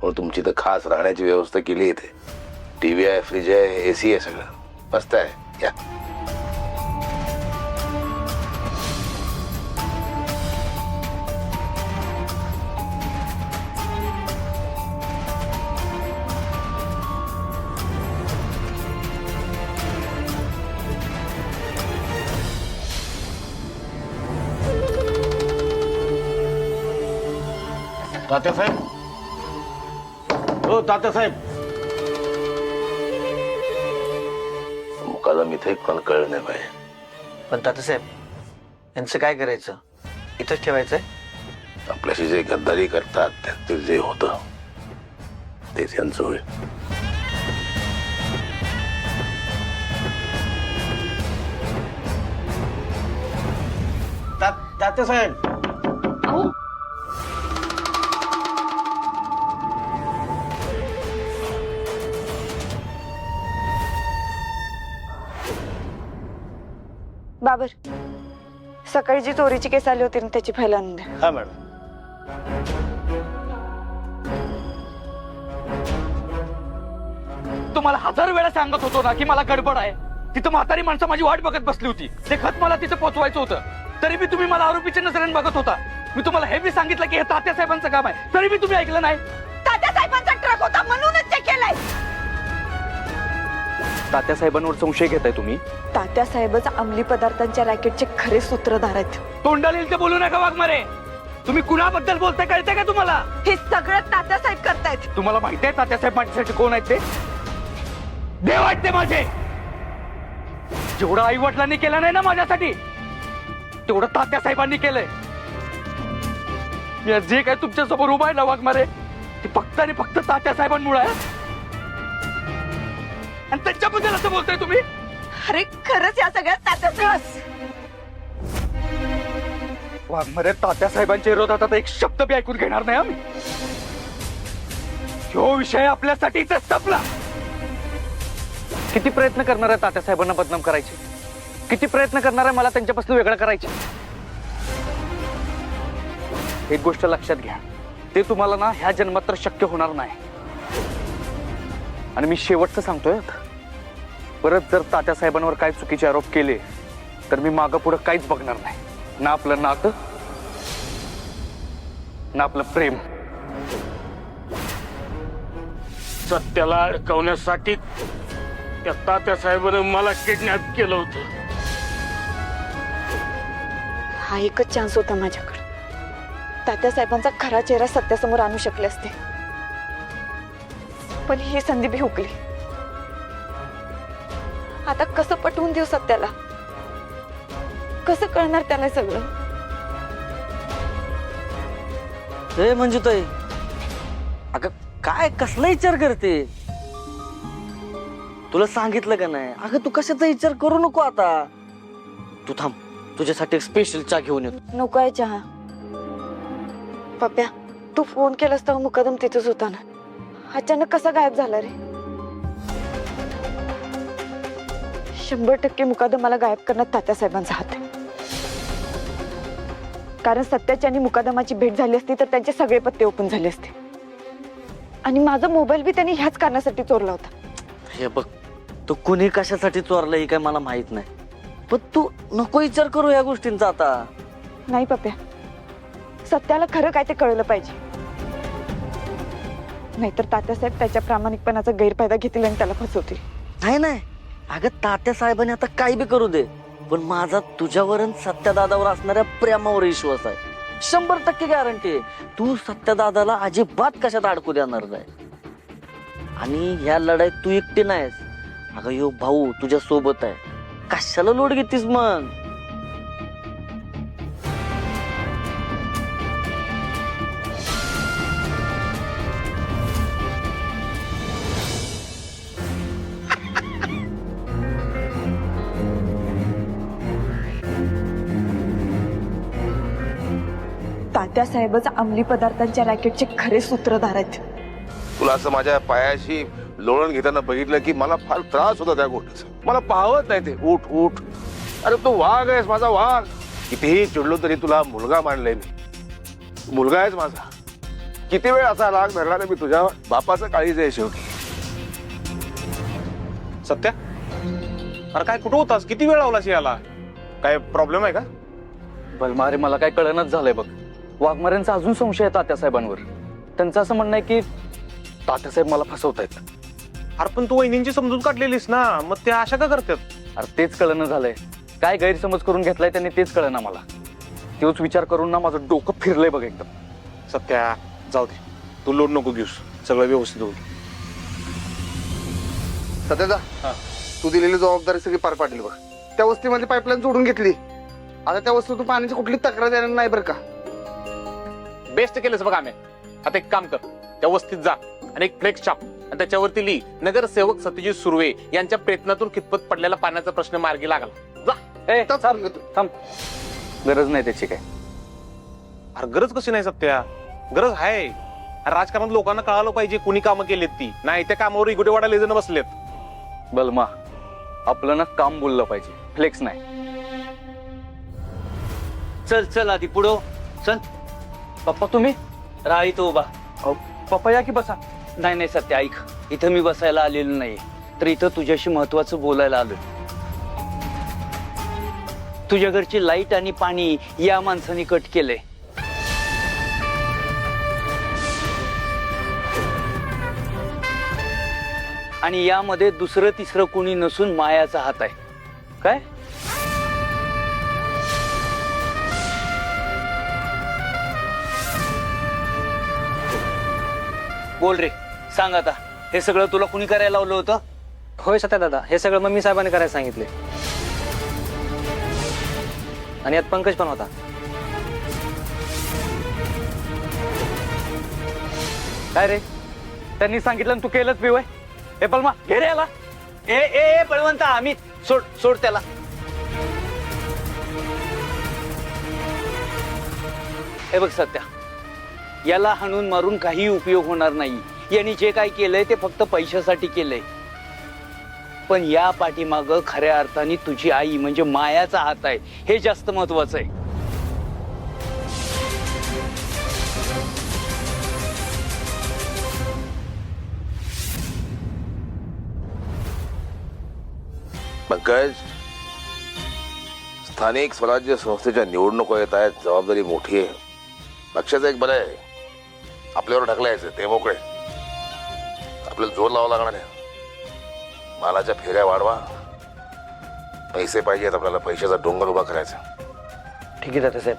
म्हणून तुमची तर खास राहण्याची व्यवस्था केली इथे. टीव्ही आहे, फ्रीज आहे, एसी आहे, सगळं मस्त आहे. या. तात्यासाहेब, हो तात्यासाहेब. मुकादम इथे कोण कळलं नाही पाहिजे. पण तात्यासाहेब यांचं काय करायचं? इथंच ठेवायचंय? आपल्याशी जे गद्दारी करतात त्यात जे होतं तेच यांचं होईल. तात्यासाहेब, बाबर, सकाळी जी चोरीची केस आली होती ना त्याची फाईल आणून द्या. हा मॅडम. तुम्हाला 1000 वेळा सांगत होतो ना की मला गडबड आहे. तिथं म्हातारी माणसं माझी वाट बघत बसली होती. ते खत मला तिथं पोहोचवायचं होतं. तरी बी तुम्ही मला आरोपीच्या नजरेने बघत होता. मी तुम्हाला हे बी सांगितलं की हे तात्यासाहेबांचं काम आहे, तरी बी तुम्ही ऐकलं नाही. तात्यासाहेबांचा ट्रक होता म्हणूनच ते केलंय. तात्यासाहेबांवर संशय घेताय तुम्ही? तात्यासाहेबच अंमली पदार्थांच्या रॅकेटचे खरे सूत्रधार आहेत. तोंडालील ते बोलू नका वाघमारे. तुम्ही कुणाबद्दल बोलताय कळतंय का तुम्हाला? हे सगळं तात्यासाहेब करतायत. तुम्हाला माहिती आहे तात्यासाहेब माझ्यासाठी कोण आहेत ते? देव आहेत ते माझे. जेवढं आई वडिलांनी केलं नाही ना माझ्यासाठी तेवढं तात्यासाहेबांनी केलंय. या जे काय तुमच्या समोर उभा आहे ना वाघमारे, ते फक्त आणि फक्त तात्यासाहेबांमुळे आहे. आणि त्यांच्याबद्दल असं बोलताय तुम्ही? अरे खरंच या सगळ्यात तात्यासाहेब. वाघमारे, तात्यासाहेबांच्या विरोधात आता एक शब्द बी ऐकून घेणार नाही आम्ही. ह्यो विषय आपल्यासाठी इथे संपला. किती प्रयत्न करणार आहे तात्यासाहेबांना बदनाम करायचे? किती प्रयत्न करणार आहे मला त्यांच्यापासून वेगळं करायचे? एक गोष्ट लक्षात घ्या, ते तुम्हाला ना ह्या जन्मात तर शक्य होणार नाही. आणि मी शेवटचं सांगतोय, परत जर तात्यासाहेबांवर काय चुकीचे आरोप केले तर मी मागं पुढं काहीच बघणार नाही. ना आपलं नातं, ना आपलं प्रेम. सत्याला अडकवण्यासाठी त्या तात्यासाहेबांनी मला किडनॅप केलं होतं. हा एकच चान्स होता माझ्याकडे. तात्यासाहेबांचा खरा चेहरा सत्यासमोर आणू शकले असते, पण ही संधी भी हुकली. आता कसं पटवून देऊ सत्याला? कसं कळणार त्याला सगळं? हे म्हणजे ताई, अगं काय कसला विचार करते? तुला सांगितलं का नाही? अगं तू कशाचा विचार करू नको आता. तू थांब, तुझ्यासाठी एक स्पेशल चहा घेऊन येतो. नको आहे चहा. पप्प्या, तू फोन केलास तेव्हा मुकदम तिथंच होता ना. अचानक कसा गायब झाला रे? 100% मुकादमाला गायब करण्यात तात्यासाहेबांचा हात आहे. कारण सत्याची आणि मुकादमाची भेट झाली असती तर त्यांचे सगळे पत्ते ओपन झाले असते. आणि माझा मोबाईल बी त्यांनी ह्याच कारणासाठी चोरला होता. हे बघ, तू कुणी कशासाठी चोरलं हे काय मला माहित नाही, पण तू नको विचार करू या गोष्टींचा आता. नाही पप्प्या, सत्याला खरं काय ते कळलं पाहिजे. नाहीतर तात्यासाहेब त्याच्या प्रामाणिकपणाचा गैरफायदा घेतील आणि त्याला फसवतील. नाही नाही, अगं तात्या साहेबांनी आता काही बी करू दे, पण माझा तुझ्यावर आणि सत्यादादावर असणाऱ्या प्रेमावर विश्वास आहे. 100% गॅरंटी आहे. तू सत्यादादाला अजिबात कशात अडकू देणार नाही. आणि ह्या लढाईत तू एकटी नाहीस. अगं यो भाऊ तुझ्या सोबत आहे. कशाला लोट घेतीस मग? तात्यासाहेबच अंमली पदार्थांच्या रॅकेटचे खरे सूत्रधार आहेत. तुला असं माझ्या पायाशी लोळण घेताना बघितलं की मला फार त्रास होता त्या गोष्टीचा. मला पाहत नाही ते. उठ उठ. अरे तू वाघ आहेस, माझा वाघ. कितीही चिडलो तरी तुला मुलगा मानलाय मी. मुलगा आहेस माझा. किती वेळ असा राग धरला ना मी तुझ्या बापाचं काळीज आहे शेवटी. सत्या, अरे काय कुठं होतास? किती वेळ लावलास याला? काय प्रॉब्लेम आहे का? बलमारे मला काय कळणच झालंय बघ. वाघमाऱ्यांचा अजून संशय आहे तात्यासाहेबांवर. त्यांचं असं म्हणणं आहे की तात्यासाहेब मला फसवतायत. अरे पण तू वहिनींची समजून काढलेलीस ना, मग त्या अशा का करतात? अरे तेच कळणं झालंय. काय गैरसमज करून घेतलाय त्यांनी तेच कळना मला. तोच विचार करून ना माझं डोकं फिरलंय बघ एकदम. सत्या जाऊ दे, तू लोड नको घेऊस, सगळं व्यवस्थित होईल. सध्या तू दिलेली जबाबदारी सगळी पार पाडली बघ. त्या वस्तीमध्ये पाईपलाईन जोडून घेतली. आता त्या वस्तीतून पाण्याची कुठली तक्रार येणार नाही बरं का. बेस्ट केलंस बघ आम्ही. आता एक काम कर, त्या वस्तीत जा आणि एक फ्लेक्स छाप आणि त्याच्यावरती लिही, नगरसेवक सत्यजित सुर्वे यांच्या प्रयत्नातून खितपत पडलेला पाण्याचा प्रश्न मार्गी लागला. जा. ए ताप थांब करून घेतो. थांब. गरज नाही त्याची काय. अरे गरज कशी नाही सत्या? गरज आहे. अरे राजकारणात लोकांना कळालं पाहिजे कुणी कामं केलीत ती, नाही त्या कामावर इगोटे वाढायला जण बसलेत. बलमा, आपलं ना काम बोललं पाहिजे, फ्लेक्स नाही. चल चल आधी पुढं चल. पप्पा तुम्ही? राहा इथं उभा. पप्पा या की बसा. नाही नाही सत्य ऐक, इथं मी बसायला आलेलो नाही, तर इथं तुझ्याशी महत्वाचं बोलायला आलोय. तुझ्या घरची लाईट आणि पाणी या माणसाने कट केलंय. आणि यामध्ये दुसरं तिसरं कुणी नसून मायाचा हात आहे. काय? बोल रे, सांग आता, हे सगळं तुला कुणी करायला लावलं होतं? होय सत्या दादा, हे सगळं मम्मी साहेबांनी करायला सांगितले. आणि यात पंकज पण होता. काय रे, त्यांनी सांगितलं आणि तू केलंच पिवय? हे पलमा घे रे याला. ए ए ए बळवंता, आम्ही सोड सोड त्याला. हे बघ सत्या, याला हाणून मारून काही उपयोग होणार नाही. यांनी जे काय केलंय ते फक्त पैशासाठी केलंय. पण या पाठीमाग खऱ्या अर्थाने तुझी आई म्हणजे मायाचा हात आहे, हे जास्त महत्वाचं आहे. पंकज, स्थानिक स्वराज्य संस्थेच्या निवडणुका येत आहेत, जबाबदारी मोठी आहे. पक्षाचं एक बरं आहे, आपल्यावर ढकलायचं, ते मोकळे. आपल्याला जोर लावा लागणार आहे. मालाच्या फेऱ्या वाढवा. पैसे पाहिजेत आपल्याला, पैशाचा डोंगर उभा करायचा. ठीक आहे तात्यासाहेब.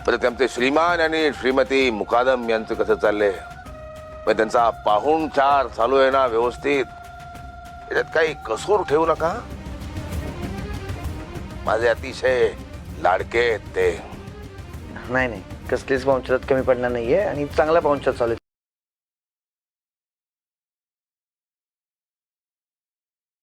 पण त्यांचे श्रीमान आणि श्रीमती मुकादम यांचं कसं चाललंय? पण त्यांचा पाहुणचार चालू आहे ना व्यवस्थित? त्याच्यात काही कसूर ठेवू नका. माझे अतिशय लाडके आहेत ते. नाही नाही, कसलीच पाहुणचारात कमी पडणार नाहीये आणि चांगला पाहुणचार चालू आहे